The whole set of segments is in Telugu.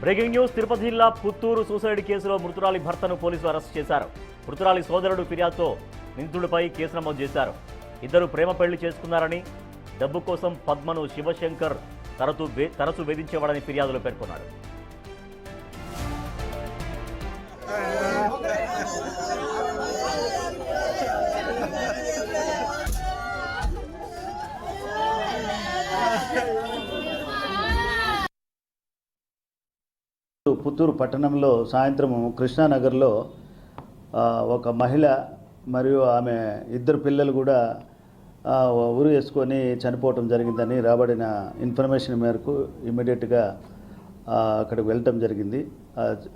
Breaking news. తిరుపతి జిల్లా పుత్తూరు సూసైడ్ కేసులో మృతురాలి భర్తను పోలీసులు అరెస్ట్ చేశారు. మృతురాలి సోదరుడు ఫిర్యాదుతో నిందితుడిపై కేసు నమోదు చేశారు. ఇద్దరు ప్రేమ పెళ్లి చేసుకున్నారని, డబ్బు కోసం పద్మను శివశంకర్ తరచూ వేధించేవాడని ఫిర్యాదులో పేర్కొన్నాడు. పుత్తూరు పట్టణంలో సాయంత్రం కృష్ణానగర్లో ఒక మహిళ మరియు ఆమె ఇద్దరు పిల్లలు కూడా ఉరి వేసుకొని చనిపోవటం జరిగిందని రాబడిన ఇన్ఫర్మేషన్ మేరకు ఇమ్మీడియట్గా అక్కడికి వెళ్ళటం జరిగింది.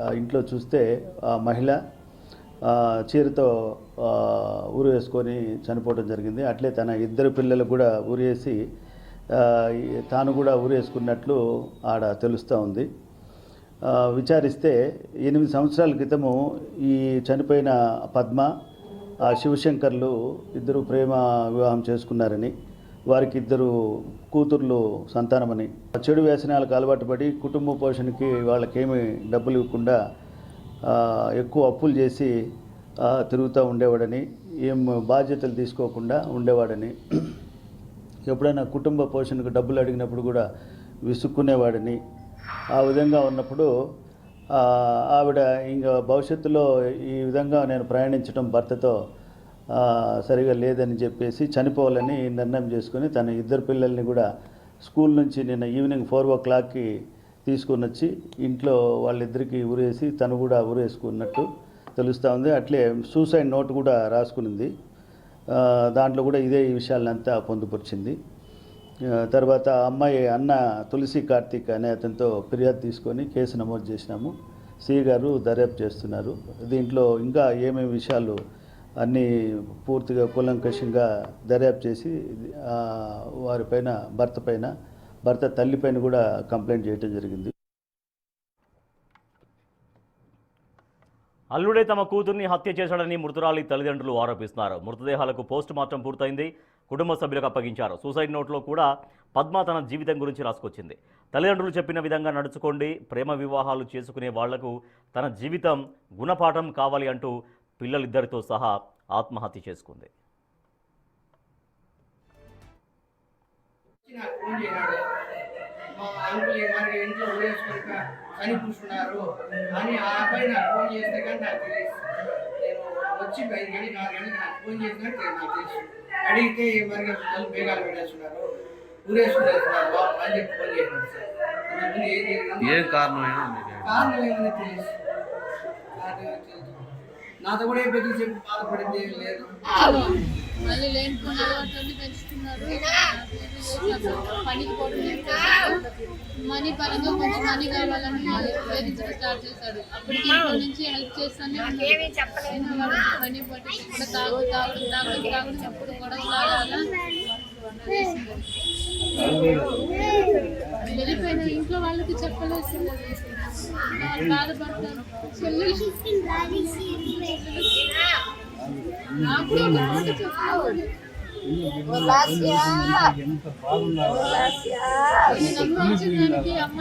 ఆ ఇంట్లో చూస్తే ఆ మహిళ చీరతో ఉరి వేసుకొని చనిపోవటం జరిగింది. అట్లే తన ఇద్దరు పిల్లలు కూడా ఉరి వేసి తాను కూడా ఉరి వేసుకున్నట్లు ఆడ తెలుస్తూ ఉంది. విచారిస్తే 8 సంవత్సరాల క్రితము ఈ చనిపోయిన పద్మ శివశంకర్లు ఇద్దరు ప్రేమ వివాహం చేసుకున్నారని, వారికి ఇద్దరు కూతుర్లు సంతానమని, చెడు వ్యసనాలకు అలవాటు పడి కుటుంబ పోషణకి వాళ్ళకేమీ డబ్బులు ఇవ్వకుండా ఎక్కువ అప్పులు చేసి తిరుగుతూ ఉండేవాడని, ఏం బాధ్యతలు తీసుకోకుండా ఉండేవాడని, ఎప్పుడైనా కుటుంబ పోషణకు డబ్బులు అడిగినప్పుడు కూడా విసుక్కునేవాడని, ఆ విధంగా ఉన్నప్పుడు ఆవిడ ఇంకా భవిష్యత్తులో ఈ విధంగా నేను ప్రయాణించడం భర్తతో సరిగా లేదని చెప్పేసి చనిపోవాలని నిర్ణయం చేసుకొని తన ఇద్దరు పిల్లల్ని కూడా స్కూల్ నుంచి నిన్న ఈవినింగ్ 4 o'clockకి తీసుకొని వచ్చి ఇంట్లో వాళ్ళిద్దరికీ ఉరేసి తను కూడా ఉరేసుకున్నట్టు తెలుస్తూ ఉంది. అట్లే సూసైడ్ నోట్ కూడా రాసుకునింది. దాంట్లో కూడా ఇదే ఈ విషయాలంతా పొందుపరిచింది. తర్వాత అమ్మాయి అన్న తులసి కార్తీక్ అనే అతనితో ఫిర్యాదు తీసుకొని కేసు నమోదు చేసినాము. సిఐ గారు దర్యాప్తు చేస్తున్నారు. దీంట్లో ఇంకా ఏమేమి విషయాలు అన్నీ పూర్తిగా కూలంకషంగా దర్యాప్తు చేసి వారిపైన భర్త తల్లిపైన కూడా కంప్లైంట్ చేయడం జరిగింది. అల్లుడే తమ కూతుర్ని హత్య చేశాడని మృతురాలి తల్లిదండ్రులు ఆరోపిస్తున్నారు. మృతదేహాలకు పోస్ట్ మార్టం పూర్తయింది. కుటుంబ సభ్యులకు అప్పగించారు. సూసైడ్ నోట్లో కూడా పద్మ తన జీవితం గురించి రాసుకొచ్చింది. తల్లిదండ్రులు చెప్పిన విధంగా నడుచుకోండి, ప్రేమ వివాహాలు చేసుకునే వాళ్లకు తన జీవితం గుణపాఠం కావాలి అంటూ పిల్లలిద్దరితో సహా ఆత్మహత్య చేసుకుంది. అని ఆ అబ్బాయి నాకు ఫోన్ చేస్తే కానీ నాకు తెలియదు. నేను వచ్చి 5 గంటలకు 6 గంటలకు నాకు ఫోన్ చేసినట్టు నాకు తెలుసు. అడిగితే మరి తలుపు బేగాలు పెట్టేస్తున్నారు, ఊరేసుకున్నారు అని చెప్పి ఫోన్ చేసినారు సార్. అంతకుముందు ఏం జరిగింది, ఏ కారణం ఏమని తెలుసు. నాతో కూడా ఏ పెద్దలు చెప్పి బాధపడింది ఏం లేదు. మళ్ళీ లేనిపోయిన అలవాట్లన్నీ పెంచుతున్నారు. పనికి పోవడం, మనీ పరంగా కొంచెం మనీ కావాలని వేధించడం స్టార్ట్ చేశాడు. అప్పటికి ఇంట్లో నుంచి హెల్ప్ చేస్తానే పని పట్టి ఇక్కడ తాగడం ఎప్పుడు గొడవలు వెళ్ళిపోయిన ఇంట్లో వాళ్ళకి చెప్పలేదు. బాధపడతారు. నాకు నమ్మొచ్చిందానికి అమ్మ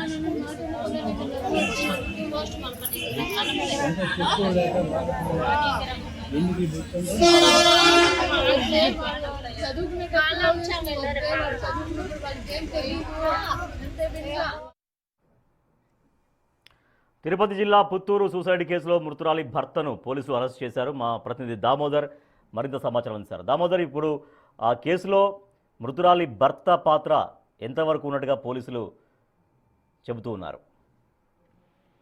చదువుకునే వాళ్ళకేం తెలియదు. తిరుపతి జిల్లా పుత్తూరు సూసైడ్ కేసులో మృతురాలి భర్తను పోలీసులు అరెస్ట్ చేశారు. మా ప్రతినిధి దామోదర్ మరింత సమాచారం అందిస్తారు. దామోదర్, ఇప్పుడు ఆ కేసులో మృతురాలి భర్త పాత్ర ఎంతవరకు ఉన్నట్టుగా పోలీసులు చెబుతూ ఉన్నారు?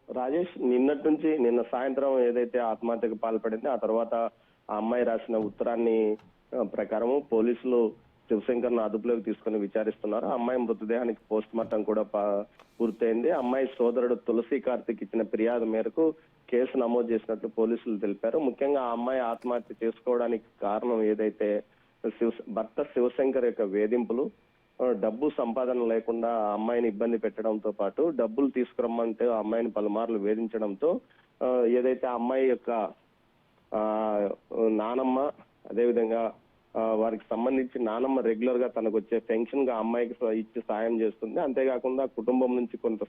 రాజేష్, నిన్న సాయంత్రం ఏదైతే ఆత్మహత్యకు పాల్పడిందో ఆ తర్వాత ఆ అమ్మాయి రాసిన ఉత్తరాన్ని ప్రకారం పోలీసులు శివశంకర్ను అదుపులోకి తీసుకుని విచారిస్తున్నారు. అమ్మాయి మృతదేహానికి పోస్ట్ మార్టం కూడా పూర్తయింది. అమ్మాయి సోదరుడు తులసి కార్తీక్ ఇచ్చిన ఫిర్యాదు మేరకు కేసు నమోదు చేసినట్లు పోలీసులు తెలిపారు. ముఖ్యంగా ఆ అమ్మాయి ఆత్మహత్య చేసుకోవడానికి కారణం ఏదైతే భర్త శివశంకర్ యొక్క వేధింపులు, డబ్బు సంపాదన లేకుండా ఆ అమ్మాయిని ఇబ్బంది పెట్టడంతో పాటు డబ్బులు తీసుకురమ్మంటే ఆ అమ్మాయిని పలుమార్లు వేధించడంతో ఏదైతే ఆ అమ్మాయి యొక్క నానమ్మ, అదేవిధంగా వారికి సంబంధించి నానమ్మ రెగ్యులర్ గా తనకు వచ్చే పెన్షన్ గా అమ్మాయికి ఇచ్చి సాయం చేస్తుంది. అంతేకాకుండా కుటుంబం నుంచి కొంత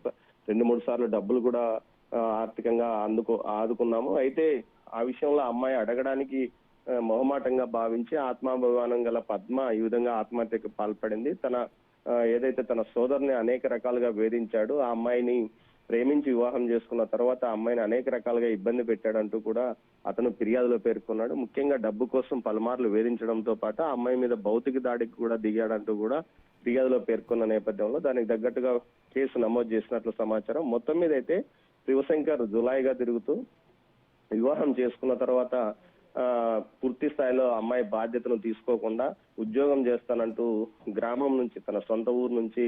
2-3 సార్లు డబ్బులు కూడా ఆర్థికంగా ఆదుకున్నాము. అయితే ఆ విషయంలో అమ్మాయి అడగడానికి మొహమాటంగా భావించి ఆత్మాభిమానం గల పద్మ ఈ విధంగా ఆత్మహత్యకు పాల్పడింది. ఏదైతే తన సోదరుని అనేక రకాలుగా వేధించాడు, ఆ అమ్మాయిని ప్రేమించి వివాహం చేసుకున్న తర్వాత ఆ అమ్మాయిని అనేక రకాలుగా ఇబ్బంది పెట్టాడంటూ కూడా అతను ఫిర్యాదులో పేర్కొన్నాడు. ముఖ్యంగా డబ్బు కోసం పలుమార్లు వేధించడంతో పాటు ఆ అమ్మాయి మీద భౌతిక దాడికి కూడా దిగాడంటూ కూడా ఫిర్యాదులో పేర్కొన్న నేపథ్యంలో దానికి తగ్గట్టుగా కేసు నమోదు చేసినట్లు సమాచారం. మొత్తం మీద అయితే శివశంకర్ జులాయిగా తిరుగుతూ వివాహం చేసుకున్న తర్వాత పూర్తి స్థాయిలో అమ్మాయి బాధ్యతను తీసుకోకుండా ఉద్యోగం చేస్తానంటూ గ్రామం నుంచి తన సొంత ఊరు నుంచి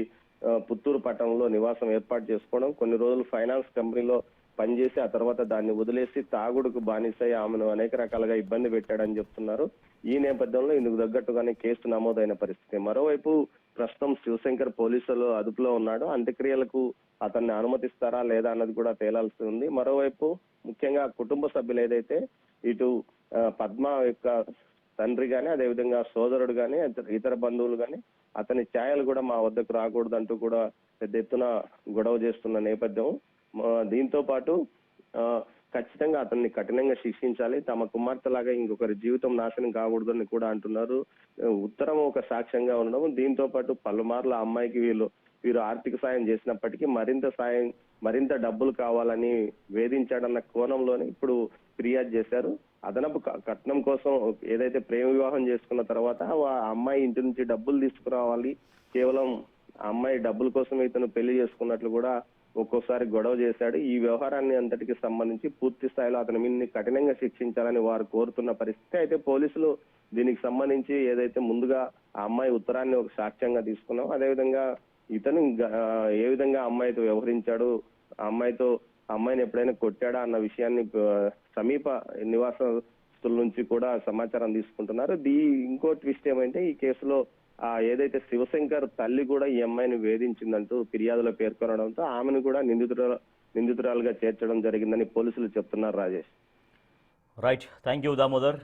పుత్తూరు పట్టణంలో నివాసం ఏర్పాటు చేసుకోవడం, కొన్ని రోజులు ఫైనాన్స్ కంపెనీలో పనిచేసి ఆ తర్వాత దాన్ని వదిలేసి తాగుడుకు బానిసై ఆమెను అనేక రకాలుగా ఇబ్బంది పెట్టాడని చెప్తున్నారు. ఈ నేపథ్యంలో ఇందుకు తగ్గట్టుగానే కేసు నమోదైన పరిస్థితి. మరోవైపు ప్రస్తుతం శివశంకర్ పోలీసులు అదుపులో ఉన్నాడు. అంత్యక్రియలకు అతన్ని అనుమతిస్తారా లేదా అన్నది కూడా తేలాల్సి ఉంది. మరోవైపు ముఖ్యంగా కుటుంబ సభ్యులు ఏదైతే ఇటు పద్మ యొక్క తండ్రి గాని, అదేవిధంగా సోదరుడు గాని, ఇతర బంధువులు గాని అతని ఛాయలు కూడా మా వద్దకు రాకూడదంటూ కూడా పెద్ద ఎత్తున గొడవ చేస్తున్న నేపథ్యం. దీంతో పాటు ఖచ్చితంగా అతన్ని కఠినంగా శిక్షించాలి, తమ కుమార్తెలాగా ఇంకొకరి జీవితం నాశనం కాకూడదని కూడా అంటున్నారు. ఉత్తరం ఒక సాక్ష్యంగా ఉండడం, దీంతో పాటు పలుమార్లు ఆ అమ్మాయికి వీరు ఆర్థిక సాయం చేసినప్పటికీ మరింత డబ్బులు కావాలని వేధించాడన్న కోణంలోనే ఇప్పుడు ఫిర్యాదు చేశారు. అదనపు కట్నం కోసం ఏదైతే ప్రేమ వివాహం చేసుకున్న తర్వాత ఆ అమ్మాయి ఇంటి నుంచి డబ్బులు తీసుకురావాలి, కేవలం ఆ అమ్మాయి డబ్బుల కోసం ఇతను పెళ్లి చేసుకున్నట్లు కూడా ఒక్కోసారి గొడవ చేశాడు. ఈ వ్యవహారాన్ని అంతటికి సంబంధించి పూర్తి స్థాయిలో అతని మీద కఠినంగా శిక్షించాలని వారు కోరుతున్న పరిస్థితి. అయితే పోలీసులు దీనికి సంబంధించి ఏదైతే ముందుగా ఆ అమ్మాయి ఉత్తరాన్ని ఒక సాక్ష్యంగా తీసుకున్నాం, అదేవిధంగా ఇతను ఏ విధంగా అమ్మాయితో వ్యవహరించాడు, అమ్మాయిని ఎప్పుడైనా కొట్టాడా అన్న విషయాన్ని సమీప నివాసస్తుల నుంచి కూడా సమాచారం తీసుకుంటున్నారు. ఇంకో ట్విస్ట్ ఏమంటే ఈ కేసులో ఏదైతే శివశంకర్ తల్లి కూడా ఈ అమ్మాయిని వేధించిందంటూ ఫిర్యాదులో పేర్కొనడంతో ఆమెను కూడా నిందితురాలుగా చేర్చడం జరిగిందని పోలీసులు చెప్తున్నారు. Rajesh. Right, thank you Damodar.